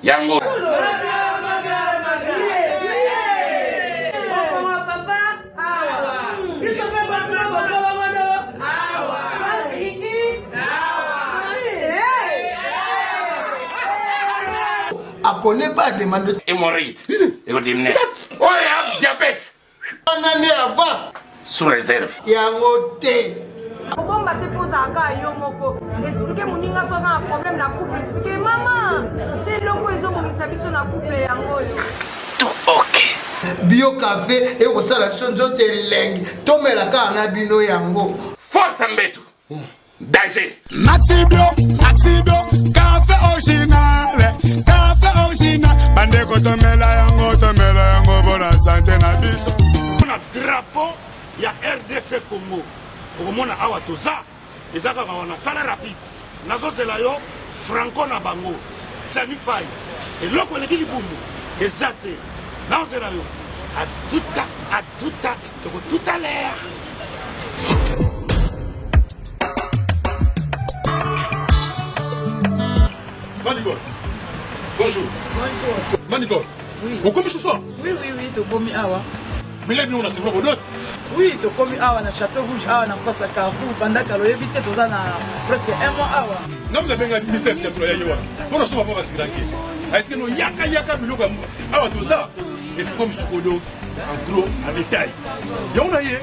yango. A connaît pas demande Hémorroïde. Et vous dites, oh, il y a diabète. une année avant. Sous réserve. Yango te. Bon, bah, t'es posé à Gaïo, Moko. Expliquez mon ninga, toi, un problème dans la couple. Expliquez, maman. T'es logo, ils ont mon service sur la couple. Yango. Tout ok. Bio café et au salon de lengue. Tomé la carne bino yango. Force en betu. Danger. Maxi Bio, café original, bande ko tomela yango pour la santé na biso. On a drapeau, il y a RDC Congo. Okomona awa toza, ezaka wana sala rapide. Nazo sela yo Franco na bango. Tchani fai. Et loko leki libumu, ezate. Nazo sela yo à tout à l'heure. Manigo, bonjour. Bonjour. Manigo, oui. Vous commis ce soir? Oui, tu commis awa. Mais là, on a c'est quoi vos notes? Oui, tu commis awa na Château Rouge, awa na face à Carrefour, pendant que l'on évite tout ça na presque un mois awa. Non, mais bien, ministère, c'est pour y aller. On a souvent pas si ranké. Est-ce que nous yaka biloko awa tout ça? Et c'est comme Sukodo, en gros, en détail. Et on a yé.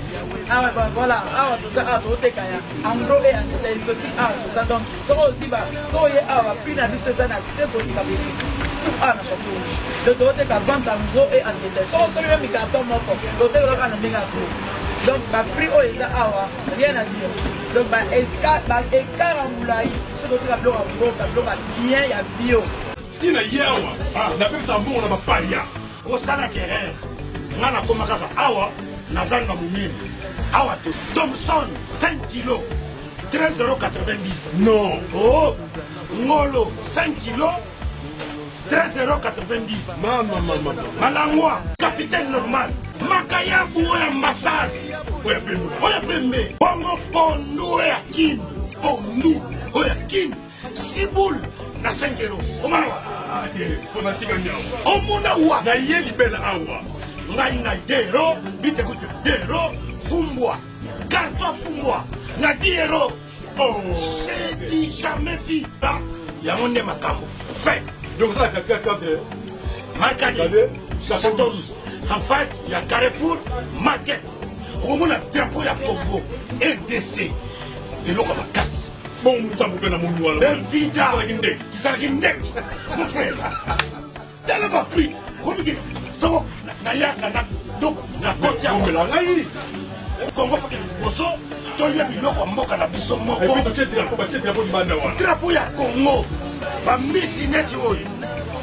Ah ouais, voilà, awa tout ça, awa tout kaya. En gros et en détail, exotique awa tout ça. Donc, ça aussi, so yé awa, puis na biso ça na sebo ni kabisi. Tout awa na Château Rouge. De tout ka vente en gros et en détail. So même mi carton moko, l'hôtel là na menga gros. Donc, prix au eza awa, rien à dire. Donc, écart en moulaï, ce dont tu as bloqué en gros, tu as bloqué bien, il y a bio. Tina yawa, na même ça bon on a pas ya. Au salaire ngana koma kaka awa nazanga mumimi. Awa to Thomson 5 kg 13,90 €. Non. Oh, ngolo 5 kg 13,90 €. Maman. Malangwa capitaine normal. Makayabu ambassade. Oya pembe. Oya pembe. Bongo pondu ya kin. Pondu oya kin. Siboul na 5 €. Omawa. Faut na tinga nyawa. Omuna wa Na yé libela awa. ngai 2 €, bite kuti 2 €, fumbwa, carton fumbwa, na 10 €. Oh, c'est dit jamais vu. Yango nde makambo fait. donc ça 4 Marcadi, Château Rouge. En face, il y a Carrefour Market. Okomona drapeau ya Congo, RDC. Et loko makasi. Bon, ça vous donne mon noir. Evida, kisaraki ndeki. Mon frère. Tellement pris. Comme il so na yaka na donc na kotia on me la ngai. Congo fa ke boso to lia biloko mboka na biso moko. Et puis tu drapeau di banda wa. Drapeau ya Congo. Ba misi neti oyo.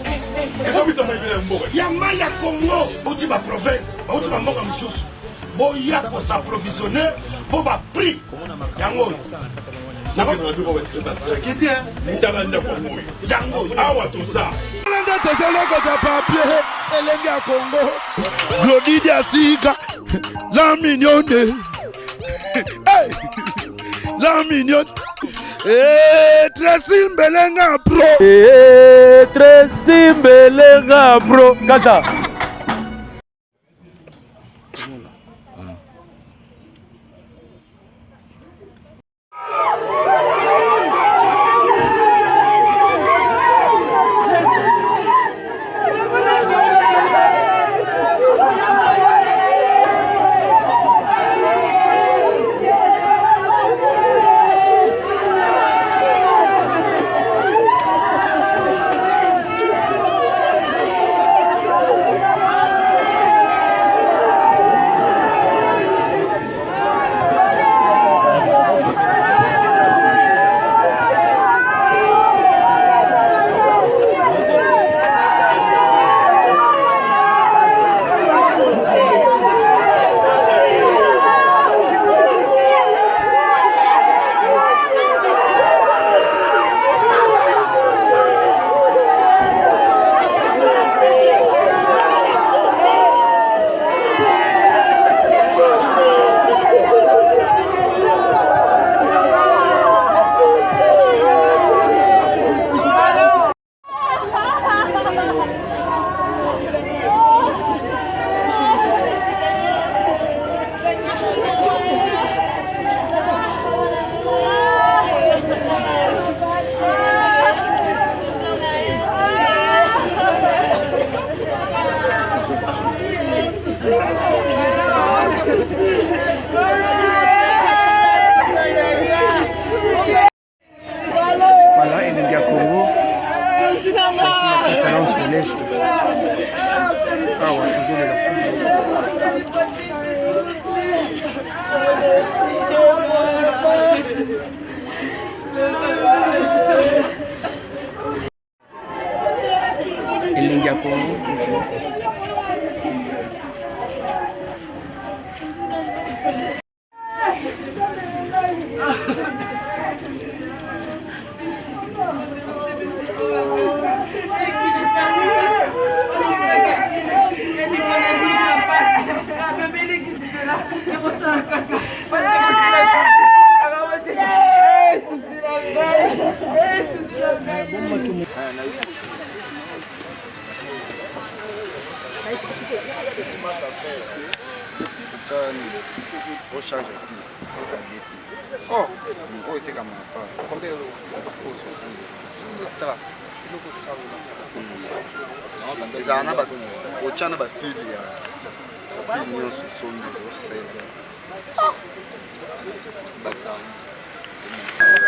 Et puis ça m'a bien mboka. Ya maya Congo. Uti ba province, ba uti ba mboka misusu. Bo ya ko s'approvisionner bo ba prix. Yango. Na ko na bi ko ba tsela basira kiti hein. Ndalanda ko moyo. Yango. Awa to ça. Lende tezeloko de papier, elenge ya Congo. Glodidi Asika, la mignonne. Hey, la mignonne. Tracy Mbelenga Pro. Tracy Mbelenga Pro. Kata. Talence Celeste. Awa tuzolela elengi ya Congo toujours.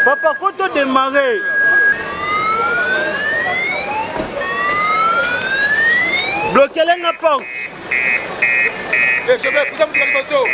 Papa, quand on démarre, bloquez la porte. Je vais vous amener le bateau.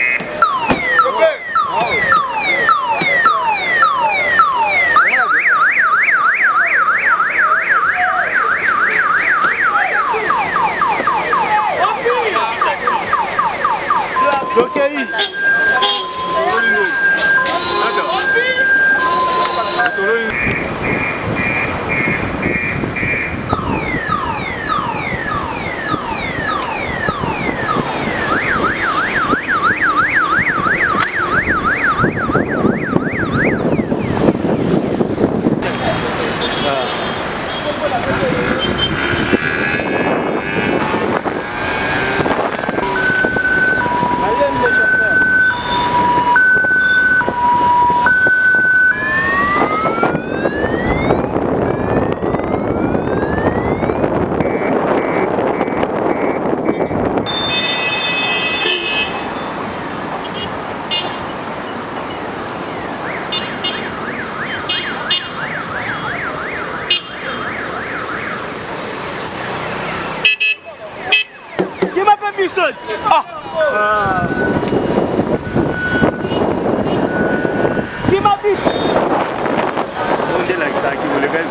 Qui m'a vu? On est là, ça qui voulait faire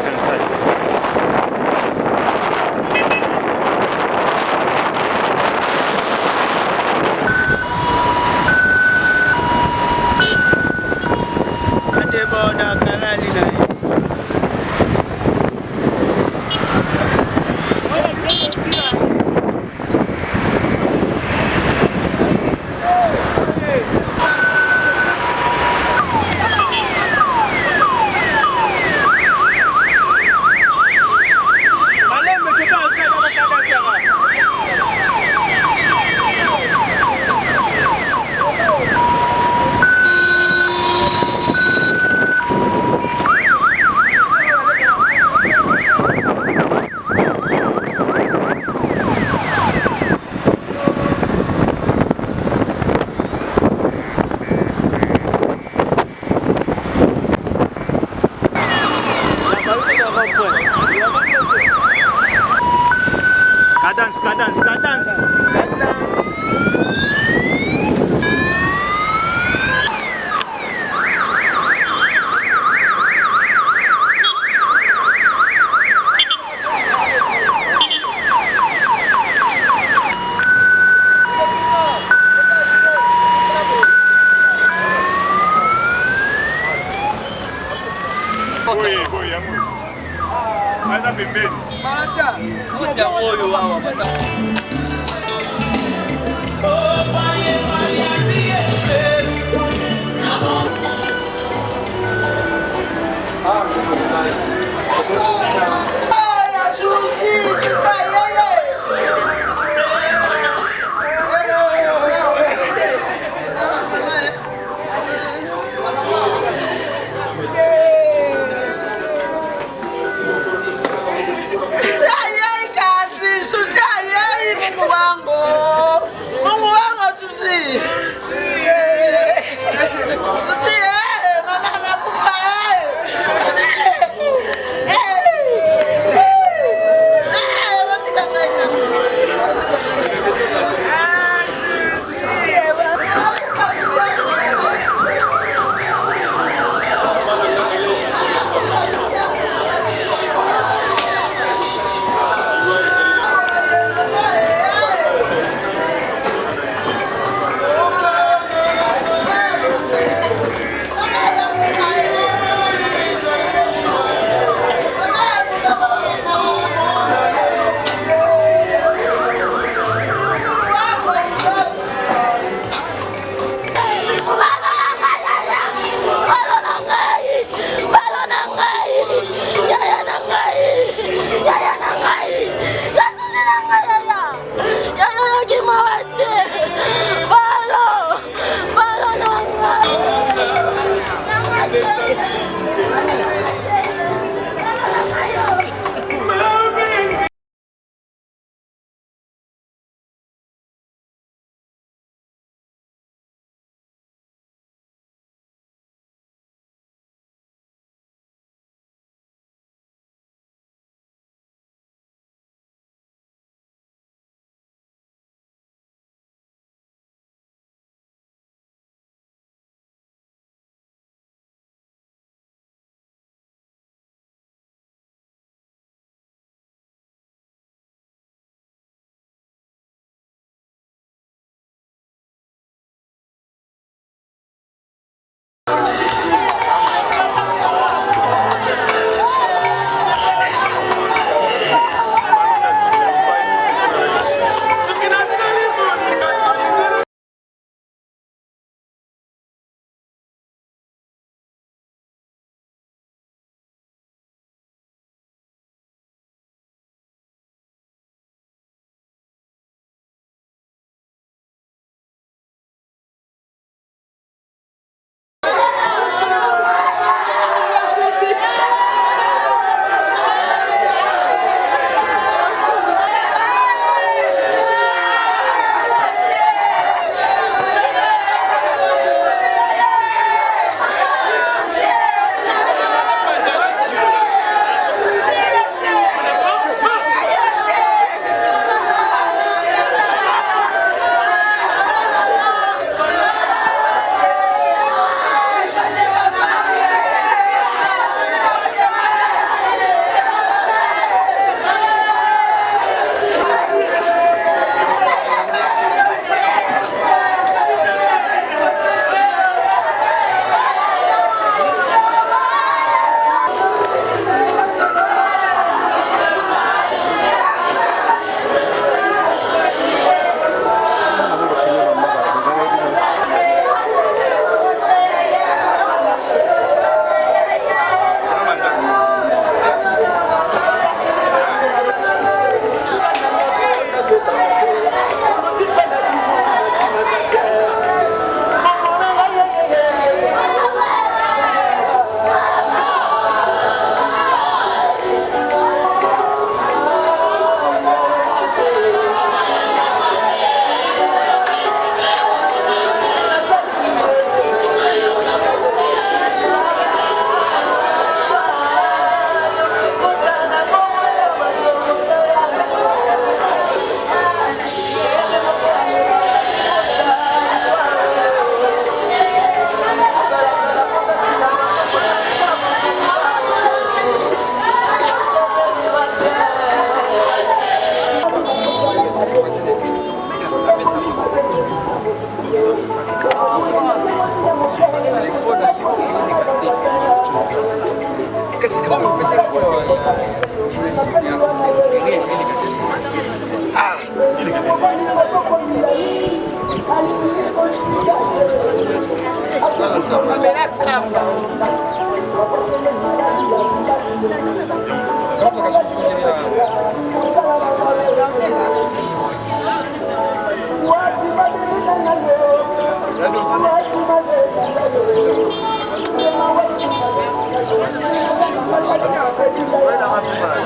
kasi oyo opesaka oyo Vai dar uma